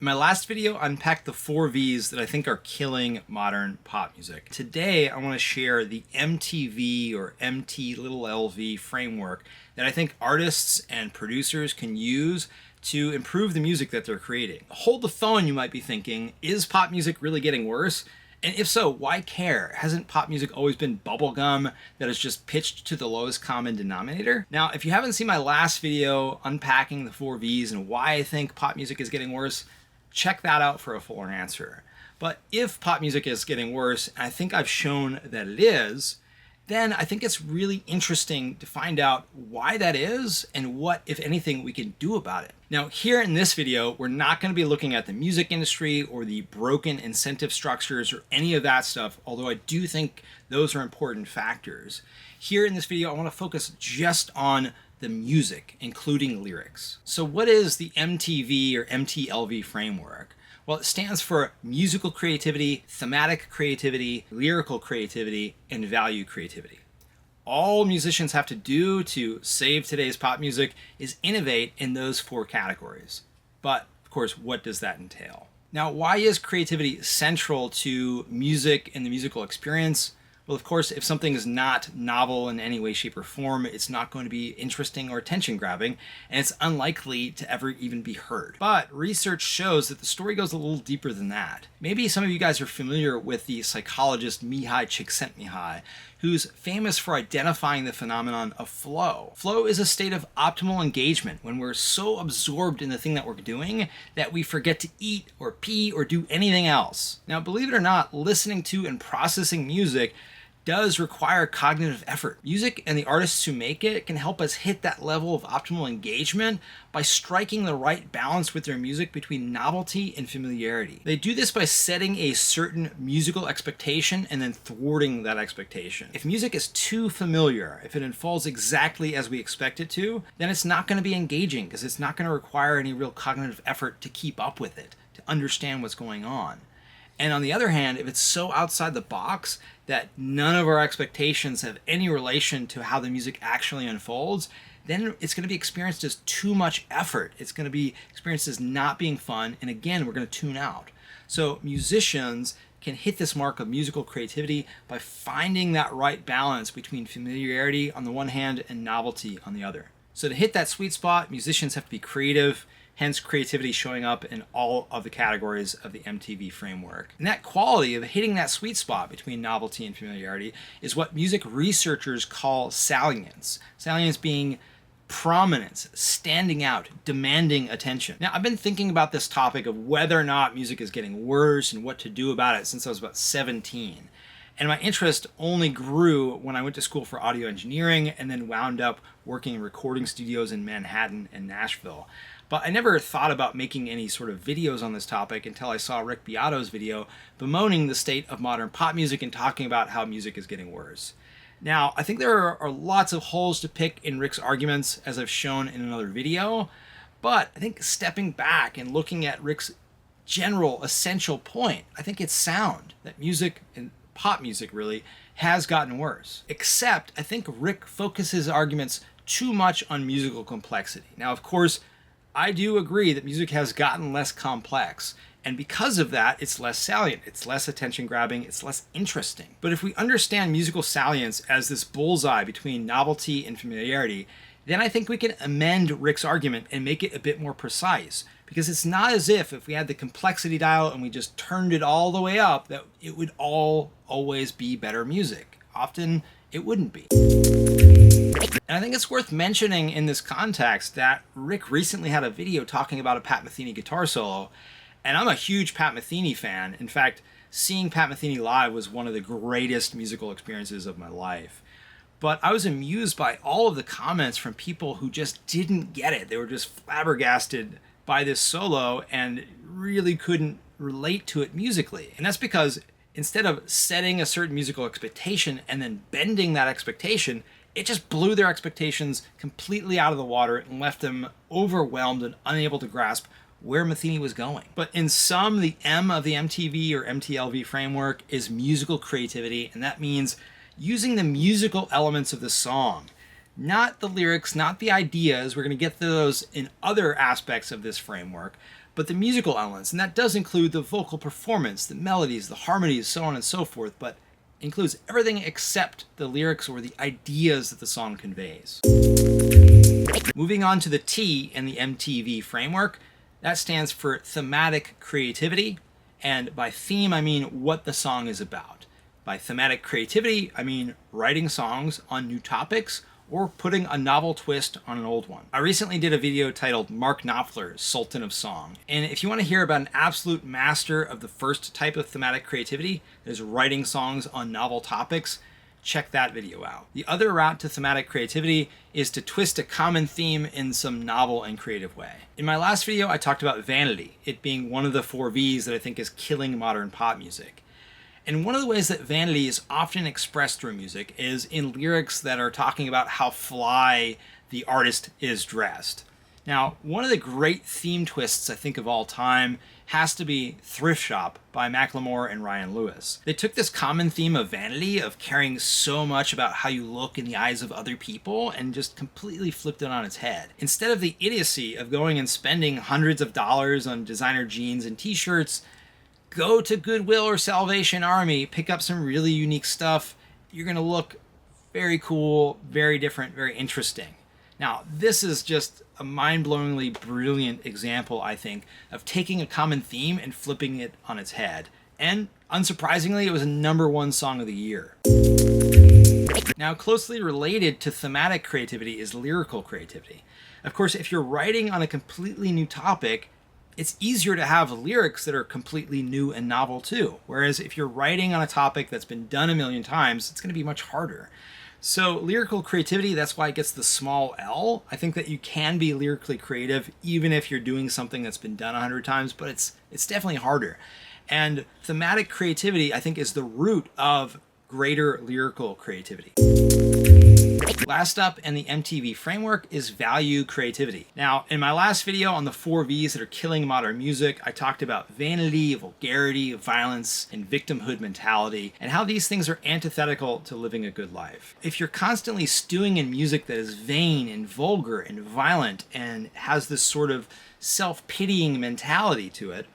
In my last video, I unpacked the 4 V's that I think are killing modern pop music. Today, I want to share the MTV or MTLV framework that I think artists and producers can use to improve the music that they're creating. Hold the phone, you might be thinking, is pop music really getting worse? And if so, why care? Hasn't pop music always been bubblegum that is just pitched to the lowest common denominator? Now, if you haven't seen my last video unpacking the 4 V's and why I think pop music is getting worse, check that out for a fuller answer. But if pop music is getting worse, and I think I've shown that it is, then I think it's really interesting to find out why that is and what, if anything, we can do about it. Now, here in this video, we're not going to be looking at the music industry or the broken incentive structures or any of that stuff, although I do think those are important factors. Here in this video, I want to focus just on the music, including lyrics. So what is the MTV or MTLV framework? Well, it stands for musical creativity, thematic creativity, lyrical creativity, and value creativity. All musicians have to do to save today's pop music is innovate in those 4 categories. But, of course, what does that entail? Now, why is creativity central to music and the musical experience? Well, of course, if something is not novel in any way, shape, or form, it's not going to be interesting or attention-grabbing, and it's unlikely to ever even be heard. But research shows that the story goes a little deeper than that. Maybe some of you guys are familiar with the psychologist Mihai Csikszentmihalyi, who's famous for identifying the phenomenon of flow. Flow is a state of optimal engagement when we're so absorbed in the thing that we're doing that we forget to eat or pee or do anything else. Now, believe it or not, listening to and processing music does require cognitive effort. Music and the artists who make it can help us hit that level of optimal engagement by striking the right balance with their music between novelty and familiarity. They do this by setting a certain musical expectation and then thwarting that expectation. If music is too familiar, if it unfolds exactly as we expect it to, then it's not going to be engaging because it's not going to require any real cognitive effort to keep up with it, to understand what's going on. And on the other hand, if it's so outside the box that none of our expectations have any relation to how the music actually unfolds, then it's going to be experienced as too much effort. It's going to be experienced as not being fun, and again, we're going to tune out. So musicians can hit this mark of musical creativity by finding that right balance between familiarity on the one hand and novelty on the other. So to hit that sweet spot, musicians have to be creative, hence creativity showing up in all of the categories of the MTV framework. And that quality of hitting that sweet spot between novelty and familiarity is what music researchers call salience. Salience being prominence, standing out, demanding attention. Now, I've been thinking about this topic of whether or not music is getting worse and what to do about it since I was about 17. And my interest only grew when I went to school for audio engineering and then wound up working in recording studios in Manhattan and Nashville. But I never thought about making any sort of videos on this topic until I saw Rick Beato's video bemoaning the state of modern pop music and talking about how music is getting worse. Now, I think there are lots of holes to pick in Rick's arguments, as I've shown in another video, but I think stepping back and looking at Rick's general essential point, I think it's sound, that music, and pop music really, has gotten worse. Except, I think Rick focuses arguments too much on musical complexity. Now, of course, I do agree that music has gotten less complex, and because of that, it's less salient, it's less attention-grabbing, it's less interesting. But if we understand musical salience as this bullseye between novelty and familiarity, then I think we can amend Rick's argument and make it a bit more precise. Because it's not as if we had the complexity dial and we just turned it all the way up, that it would always be better music. Often, it wouldn't be. And I think it's worth mentioning in this context that Rick recently had a video talking about a Pat Metheny guitar solo, and I'm a huge Pat Metheny fan. In fact, seeing Pat Metheny live was one of the greatest musical experiences of my life. But I was amused by all of the comments from people who just didn't get it. They were just flabbergasted by this solo and really couldn't relate to it musically. And that's because instead of setting a certain musical expectation and then bending that expectation, it just blew their expectations completely out of the water and left them overwhelmed and unable to grasp where Metheny was going. But in sum, the M of the MTV or MTLV framework is musical creativity, and that means using the musical elements of the song, not the lyrics, not the ideas. We're going to get to those in other aspects of this framework, but the musical elements, and that does include the vocal performance, the melodies, the harmonies, so on and so forth, but includes everything except the lyrics or the ideas that the song conveys. Moving on to the T in the MTV framework, that stands for thematic creativity, and by theme I mean what the song is about. By thematic creativity, I mean writing songs on new topics or putting a novel twist on an old one. I recently did a video titled Mark Knopfler's Sultan of Song. And if you want to hear about an absolute master of the first type of thematic creativity, that is writing songs on novel topics, check that video out. The other route to thematic creativity is to twist a common theme in some novel and creative way. In my last video, I talked about vanity, it being one of the 4 V's that I think is killing modern pop music. And one of the ways that vanity is often expressed through music is in lyrics that are talking about how fly the artist is dressed. Now, one of the great theme twists I think of all time has to be Thrift Shop by Macklemore and Ryan Lewis. They took this common theme of vanity, of caring so much about how you look in the eyes of other people, and just completely flipped it on its head. Instead of the idiocy of going and spending hundreds of dollars on designer jeans and t-shirts, go to Goodwill or Salvation Army, pick up some really unique stuff. You're going to look very cool, very different, very interesting. Now, this is just a mind-blowingly brilliant example, I think, of taking a common theme and flipping it on its head. And unsurprisingly, it was a #1 song of the year. Now, closely related to thematic creativity is lyrical creativity. Of course, if you're writing on a completely new topic, it's easier to have lyrics that are completely new and novel too. Whereas if you're writing on a topic that's been done a million times, it's going to be much harder. So lyrical creativity, that's why it gets the small L. I think that you can be lyrically creative even if you're doing something that's been done 100 times, but it's definitely harder. And thematic creativity, I think, is the root of greater lyrical creativity. Last up in the MTV framework is value creativity. Now, in my last video on the 4 V's that are killing modern music, I talked about vanity, vulgarity, violence, and victimhood mentality, and how these things are antithetical to living a good life. If you're constantly stewing in music that is vain and vulgar and violent and has this sort of self-pitying mentality to it,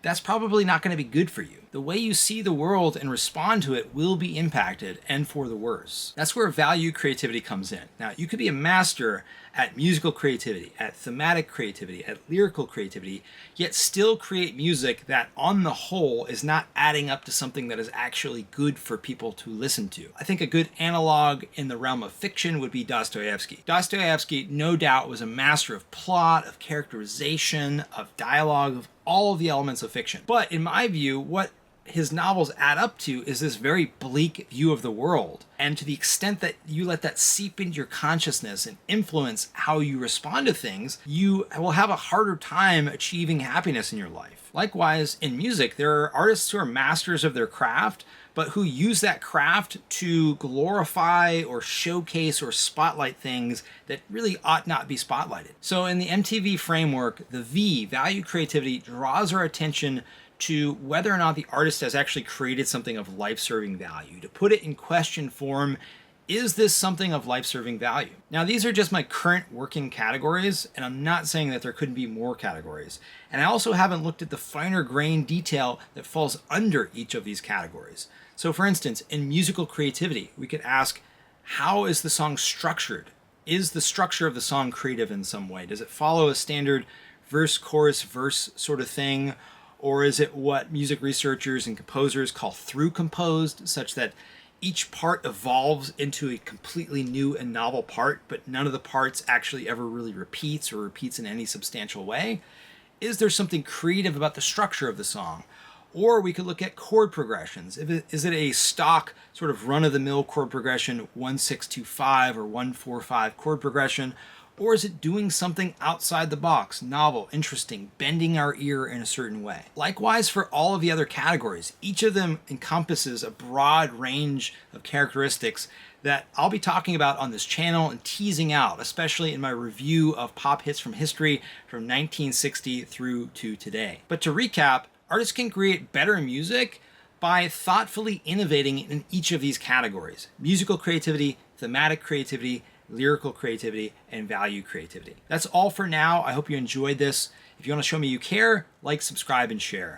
that's probably not going to be good for you. The way you see the world and respond to it will be impacted, and for the worse. That's where value creativity comes in. Now, you could be a master at musical creativity, at thematic creativity, at lyrical creativity, yet still create music that, on the whole, is not adding up to something that is actually good for people to listen to. I think a good analog in the realm of fiction would be Dostoevsky. Dostoevsky, no doubt, was a master of plot, of characterization, of dialogue, of all of the elements of fiction. But in my view, what his novels add up to is this very bleak view of the world. And to the extent that you let that seep into your consciousness and influence how you respond to things, you will have a harder time achieving happiness in your life. Likewise, in music, there are artists who are masters of their craft, but who use that craft to glorify or showcase or spotlight things that really ought not be spotlighted. So in the MTV framework, the V, value creativity, draws our attention to whether or not the artist has actually created something of life-serving value. To put it in question form, is this something of life-serving value? Now, these are just my current working categories, and I'm not saying that there couldn't be more categories. And I also haven't looked at the finer grain detail that falls under each of these categories. So for instance, in musical creativity, we could ask, how is the song structured? Is the structure of the song creative in some way? Does it follow a standard verse, chorus, verse sort of thing? Or is it what music researchers and composers call through composed, such that each part evolves into a completely new and novel part, but none of the parts actually ever really repeats or repeats in any substantial way? Is there something creative about the structure of the song? Or we could look at chord progressions. Is it a stock sort of run-of-the-mill chord progression, 1-6-2-5 or 1-4-5 chord progression? Or is it doing something outside the box, novel, interesting, bending our ear in a certain way? Likewise, for all of the other categories, each of them encompasses a broad range of characteristics that I'll be talking about on this channel and teasing out, especially in my review of pop hits from history from 1960 through to today. But to recap, artists can create better music by thoughtfully innovating in each of these categories: musical creativity, thematic creativity, lyrical creativity, and value creativity. That's all for now. I hope you enjoyed this. If you want to show me you care, like, subscribe, and share.